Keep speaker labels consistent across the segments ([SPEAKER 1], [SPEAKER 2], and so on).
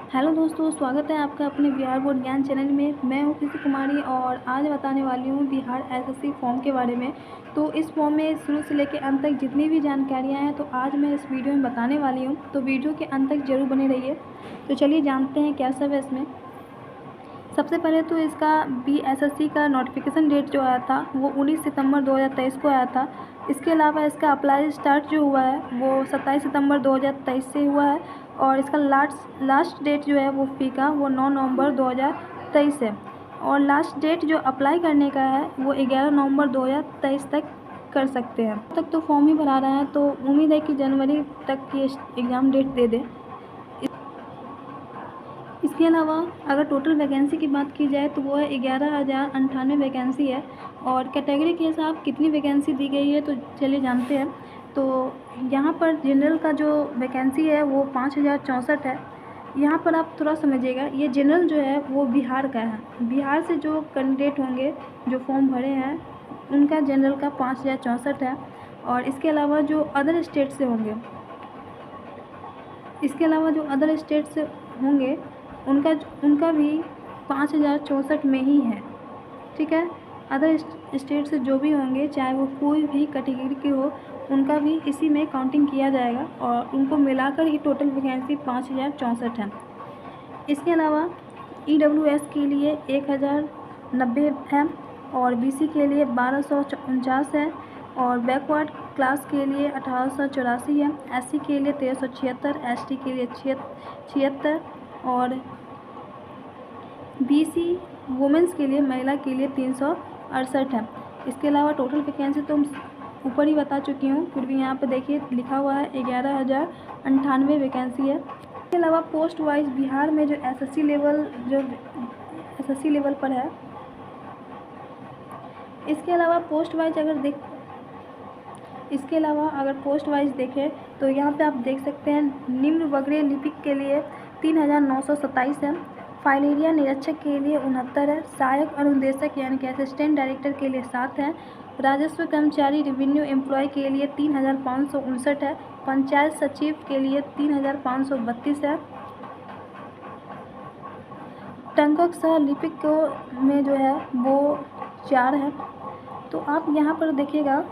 [SPEAKER 1] Hello दोस्तों, स्वागत है आपका अपने बिहार बोर्ड ज्ञान चैनल में। मैं हूं खुशी कुमारी और आज बताने वाली हूं बिहार एसएससी फॉर्म के बारे में। तो इस फॉर्म में शुरू से लेकर अंत तक जितनी भी जानकारियां हैं तो आज मैं इस वीडियो में बताने वाली हूं, तो वीडियो के अंत तक जरूर बने रहिए। तो चलिए जानते हैं क्या सब है इसमें। सबसे पहले तो इसका बीएसएससी का नोटिफिकेशन डेट जो आया था वो 19 सितंबर 2023 को आया था। इसके अलावा इसका अप्लाई स्टार्ट जो हुआ है वो 27 सितंबर 2023 से हुआ है और इसका लास्ट डेट जो है वो फी का वो 9 नवंबर 2023 है और लास्ट डेट जो अप्लाई करने का है वो 11 नवंबर 2023 तक कर सकते हैं। तब तक तो फॉर्म ही भरा रहा है, तो उम्मीद है कि जनवरी तक ये एग्ज़ाम डेट दे दे। इसके अलावा अगर टोटल वैकेंसी की बात की जाए तो वो है 11,098 वैकेंसी है और कैटेगरी के हिसाब कितनी वैकेंसी दी गई है तो चलिए जानते हैं। तो यहाँ पर जनरल का जो वैकेंसी है वो 5,064 है। यहाँ पर आप थोड़ा समझिएगा, ये जनरल जो है वो बिहार का है। बिहार से जो कैंडिडेट होंगे जो फॉर्म भरे हैं उनका जनरल का 5,064 है और इसके अलावा जो अदर स्टेट से होंगे उनका भी 5,064 में ही है। ठीक है, अदर स्टेट से जो भी होंगे चाहे वो कोई भी कैटेगरी के हो उनका भी इसी में काउंटिंग किया जाएगा और उनको मिलाकर ही टोटल वैकेंसी 5,064 है। इसके अलावा EWS के लिए 1,090 है और BC के लिए 1,249 है और बैकवर्ड क्लास के लिए 1,884 है, SC के लिए 1,376, ST के लिए 76 और BC वुमेंस के लिए महिला के लिए 368 है। इसके अलावा टोटल वैकेंसी तो ऊपर ही बता चुकी हूँ, फिर भी यहाँ पे देखिए लिखा हुआ है 11,098 वैकेंसी है। इसके अलावा पोस्ट वाइज बिहार में जो एसएससी लेवल पर है, इसके अलावा अगर पोस्ट वाइज देखें तो यहाँ पे आप देख सकते हैं निम्न वर्गीय लिपिक के लिए 3,927 है, फाइल एरिया निरीक्षक के लिए 69 है, सहायक अनुदेशक यानी कि असिस्टेंट डायरेक्टर के लिए 7 है, राजस्व कर्मचारी रेवेन्यू एम्प्लॉय के लिए 3,559 है, पंचायत सचिव के लिए 3,532 है, टंकक सह लिपिक में जो है वो 4 है। तो आप यहाँ पर देखिएगा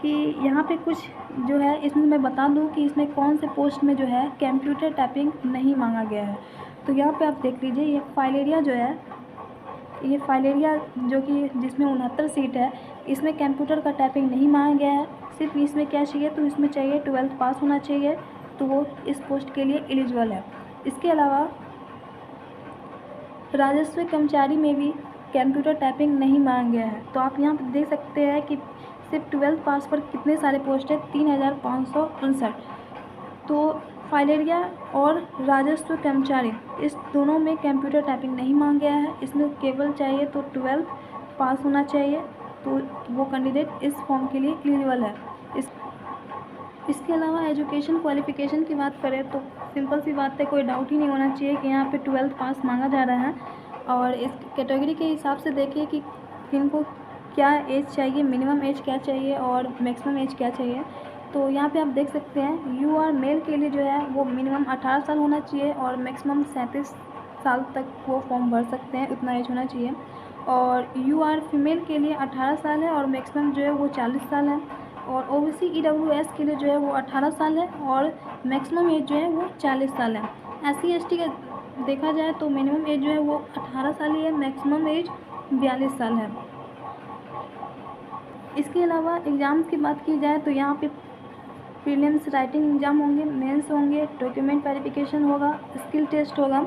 [SPEAKER 1] कि यहाँ पे कुछ जो है इसमें मैं बता दूँ कि इसमें कौन से पोस्ट में जो है कंप्यूटर टाइपिंग नहीं मांगा गया है। तो यहाँ पे आप देख लीजिए, ये फाइल एरिया जो कि जिसमें 69 सीट है, इसमें कंप्यूटर का टाइपिंग नहीं मांगा गया है। सिर्फ इसमें क्या चाहिए, तो इसमें चाहिए 12th पास होना चाहिए, तो वो इस पोस्ट के लिए एलिजिबल है। इसके अलावा राजस्व कर्मचारी में भी कंप्यूटर टाइपिंग नहीं मांगा गया है। तो आप यहाँ पर देख सकते हैं कि सिर्फ 12th पास पर कितने सारे पोस्ट है, 3,559। तो फाइल एरिया और राजस्व कर्मचारी इस दोनों में कंप्यूटर टाइपिंग नहीं मांगा गया है। इसमें केवल चाहिए तो 12th पास होना चाहिए, तो वो कैंडिडेट इस फॉर्म के लिए एलिजिबल है। इसके अलावा एजुकेशन क्वालिफ़िकेशन की बात करें तो सिंपल सी बात है, कोई डाउट ही नहीं होना चाहिए कि यहाँ पे 12th पास मांगा जा रहा है। और इस कैटेगरी के हिसाब से देखिए कि किनको क्या एज चाहिए, मिनिमम एज क्या चाहिए और मैक्सिमम एज क्या चाहिए। तो यहाँ पे आप देख सकते हैं UR मेल के लिए जो है वो मिनिमम 18 साल होना चाहिए और मैक्सिमम 37 साल तक वो फॉर्म भर सकते हैं, उतना एज होना चाहिए। और UR फीमेल के लिए 18 साल है और मैक्सिमम जो है वो 40 साल है। और OBC EWS के लिए जो है वो 18 साल है और मैक्सिमम एज जो है वो 40 साल है। SC ST का देखा जाए तो मिनिमम एज जो है वो 18 साल ही है, मैक्सिमम एज 42 साल है। इसके अलावा एग्ज़ाम्स की बात की जाए तो यहाँ पे प्रीलिम्स राइटिंग एग्ज़ाम होंगे, मेंस होंगे, डॉक्यूमेंट वेरिफिकेशन होगा, स्किल टेस्ट होगा।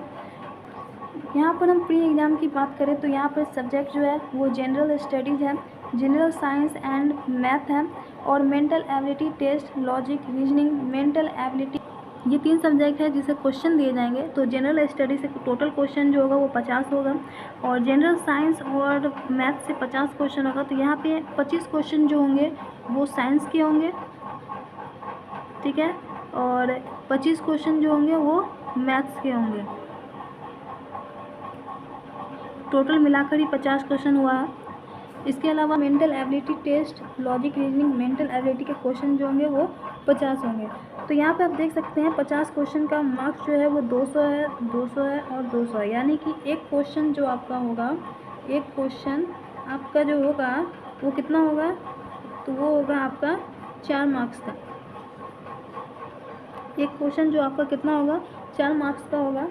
[SPEAKER 1] यहाँ पर हम प्री एग्ज़ाम की बात करें तो यहाँ पर सब्जेक्ट जो है वो जनरल स्टडीज़ है, जनरल साइंस एंड मैथ है और mental ability test, logic, reasoning, mental ability, ये 3 सब्जेक्ट है जिसे क्वेश्चन दिए जाएंगे। तो जनरल स्टडी से टोटल क्वेश्चन जो होगा वो 50 होगा और जनरल साइंस और मैथ से 50 क्वेश्चन होगा। तो यहाँ पे 25 क्वेश्चन जो होंगे वो साइंस के होंगे, ठीक है, और 25 क्वेश्चन जो होंगे वो मैथ्स के होंगे। टोटल मिलाकर ही 50 क्वेश्चन हुआ है। इसके अलावा mental ability test, logic, reasoning, mental ability के क्वेश्चन जो होंगे वो 50 होंगे। तो यहाँ पे आप देख सकते हैं 50 क्वेश्चन का मार्क्स जो है वो 200 है, 200 है और 200 है। यानी कि एक क्वेश्चन जो आपका होगा, एक क्वेश्चन आपका जो होगा वो कितना होगा, तो वो होगा आपका 4 मार्क्स का। एक क्वेश्चन जो आपका कितना होगा, 4 मार्क्स का होगा।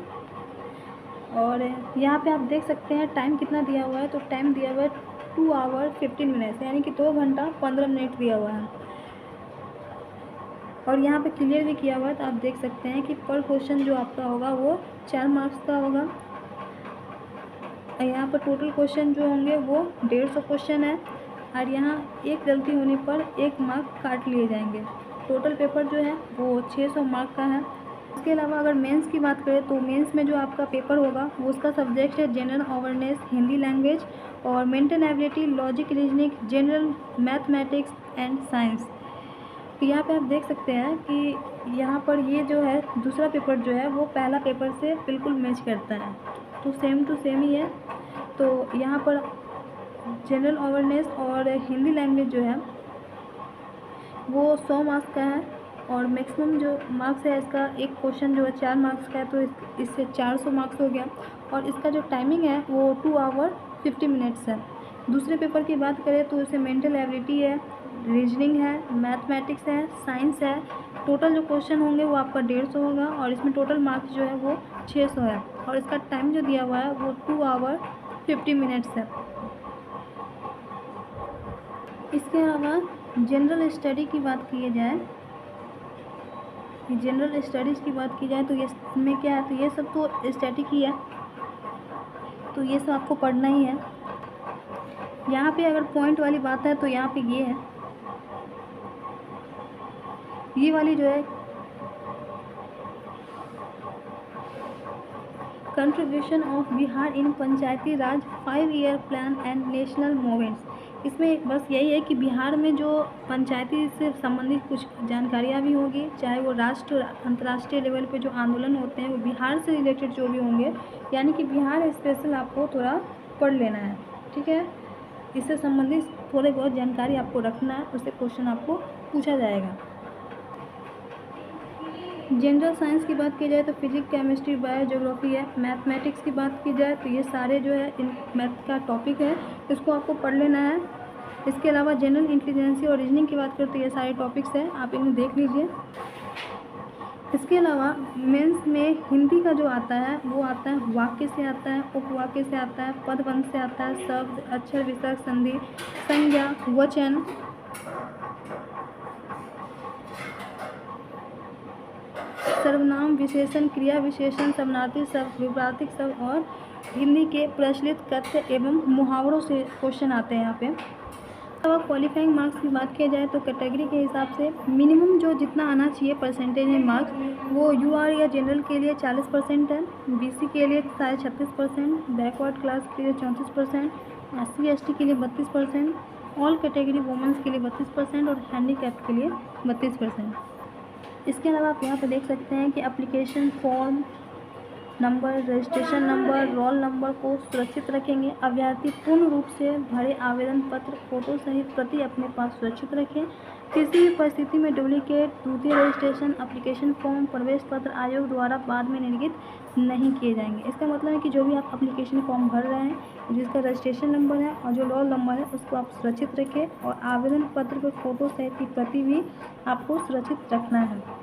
[SPEAKER 1] और यहाँ पे आप देख सकते हैं टाइम कितना दिया हुआ है, तो टाइम दिया हुआ है 2 आवर 15 मिनट्स, यानी कि 2 घंटा 15 मिनट दिया हुआ है। और यहाँ पे क्लियर भी किया हुआ है, तो आप देख सकते हैं कि पर क्वेश्चन जो आपका होगा वो 4 मार्क्स का होगा। यहाँ पर टोटल क्वेश्चन जो होंगे वो 150 क्वेश्चन है, और यहाँ एक गलती होने पर 1 मार्क काट लिए जाएंगे। टोटल पेपर जो है वो 600 मार्क का है। इसके अलावा अगर मेंस की बात करें तो मेंस में जो आपका पेपर होगा वो उसका सब्जेक्ट है जनरल अवेयरनेस, हिंदी लैंग्वेज और mental ability, logic, reasoning, general mathematics and science. तो यहाँ पे आप देख सकते हैं कि यहाँ पर ये जो है दूसरा पेपर जो है वो पहला पेपर से बिल्कुल मैच करता है, तो सेम टू सेम ही है। तो यहाँ पर जनरल अवेयरनेस और हिंदी लैंग्वेज जो है वो 100 मार्क्स का है, और मैक्सिमम जो मार्क्स है इसका, एक क्वेश्चन जो है 4 मार्क्स का है, तो इससे 400 मार्क्स हो गया। और इसका जो टाइमिंग है वो 2 आवर 50 मिनट्स है। दूसरे पेपर की बात करें तो इसमें मेंटल एबिलिटी है, रीजनिंग है, मैथमेटिक्स है, साइंस है। टोटल जो क्वेश्चन होंगे वो आपका 150 होगा, और इसमें टोटल मार्क्स जो है वो 600 है, और इसका टाइम जो दिया हुआ है वो 2 आवर 50 मिनट्स है। इसके अलावा जनरल स्टडी की बात की जाए, जनरल स्टडीज़ की बात की जाए तो ये इसमें क्या है, तो ये सब तो स्टैटिक ही है, तो ये सब आपको पढ़ना ही है। यहाँ पे अगर पॉइंट वाली बात है तो यहाँ पे ये है, ये वाली जो है contribution of Bihar in Panchayati Raj 5 year plan and national movements. इसमें बस यही है कि बिहार में जो पंचायती से संबंधित कुछ जानकारियाँ भी होगी, चाहे वो राष्ट्र अंतर्राष्ट्रीय लेवल पे जो आंदोलन होते हैं वो बिहार से रिलेटेड जो भी होंगे, यानी कि बिहार स्पेशल आपको थोड़ा पढ़ लेना है, ठीक है। इससे संबंधित थोड़ी बहुत जानकारी आपको रखना है, उससे क्वेश्चन आपको पूछा जाएगा। जनरल साइंस की बात की जाए तो फिजिक्स, केमिस्ट्री, बायो, ज्योग्राफी है। मैथमेटिक्स की बात की जाए तो ये सारे जो है इन मैथ का टॉपिक है, इसको आपको पढ़ लेना है। इसके अलावा जनरल इंटेलिजेंसी और रीजनिंग की बात करते तो ये सारे टॉपिक्स हैं, आप इन्हें देख लीजिए। इसके अलावा मेंस में हिंदी का जो आता है वो आता है वाक्य से आता है, उपवाक्य से आता है, पदबंध से आता है, शब्द, अक्षर, विसर्ग, संधि, संज्ञा, वचन, सर्वनाम, विशेषण, क्रिया विशेषण, समानार्थी शब्द, विपरीत शब्द और हिंदी के प्रचलित कथ्य एवं मुहावरों से क्वेश्चन आते हैं यहाँ पे। अब क्वालिफाइंग मार्क्स की बात किया जाए तो कैटेगरी के हिसाब से मिनिमम जो जितना आना चाहिए परसेंटेज में मार्क्स, वो यूआर या जनरल के लिए 40% है, बीसी के लिए 36%, बैकवर्ड क्लास के लिए 34%, SC/ST के लिए 32%, ऑल कैटेगरी वुमेंस के लिए 32% और हैंडीकैप के लिए 32%। इसके अलावा आप यहाँ पर देख सकते हैं कि application form number, registration number, roll number को सुरक्षित रखेंगे। अभ्यर्थी पूर्ण रूप से भरे आवेदन पत्र फोटो सहित प्रति अपने पास सुरक्षित रखें। किसी भी परिस्थिति में डुप्लीकेट, द्वितीय रजिस्ट्रेशन, एप्लीकेशन फॉर्म, प्रवेश पत्र आयोग द्वारा बाद में निर्गत नहीं किए जाएंगे। इसका मतलब है कि जो भी आप एप्लीकेशन फॉर्म भर रहे हैं, जिसका रजिस्ट्रेशन नंबर है और जो रोल नंबर है उसको आप सुरक्षित रखें, और आवेदन पत्र पर फोटो सहित की प्रति भी आपको सुरक्षित रखना है।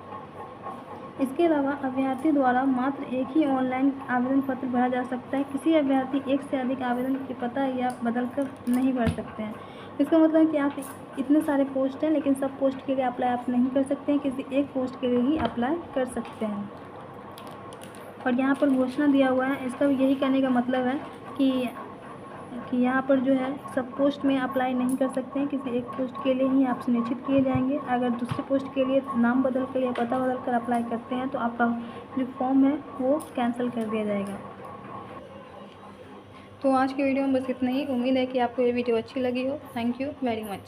[SPEAKER 1] इसके अलावा अभ्यर्थी द्वारा मात्र एक ही ऑनलाइन आवेदन पत्र भरा जा सकता है। किसी अभ्यर्थी एक से अधिक आवेदन के पता या बदलकर नहीं भर सकते हैं। इसका मतलब है कि आप इतने सारे पोस्ट हैं लेकिन सब पोस्ट के लिए अप्लाई आप नहीं कर सकते हैं, किसी एक पोस्ट के लिए ही अप्लाई कर सकते हैं। और यहाँ पर घोषणा दिया हुआ है, इसका भी यही कहने का मतलब है कि यहाँ पर जो है सब पोस्ट में अप्लाई नहीं कर सकते हैं, किसी एक पोस्ट के लिए ही आप सुनिश्चित किए जाएंगे। अगर दूसरे पोस्ट के लिए नाम बदल कर या पता बदल कर अप्लाई करते हैं तो आपका जो फॉर्म है वो कैंसिल कर दिया जाएगा। तो आज की वीडियो में बस इतना ही। उम्मीद है कि आपको ये वीडियो अच्छी लगी हो। Thank you very much.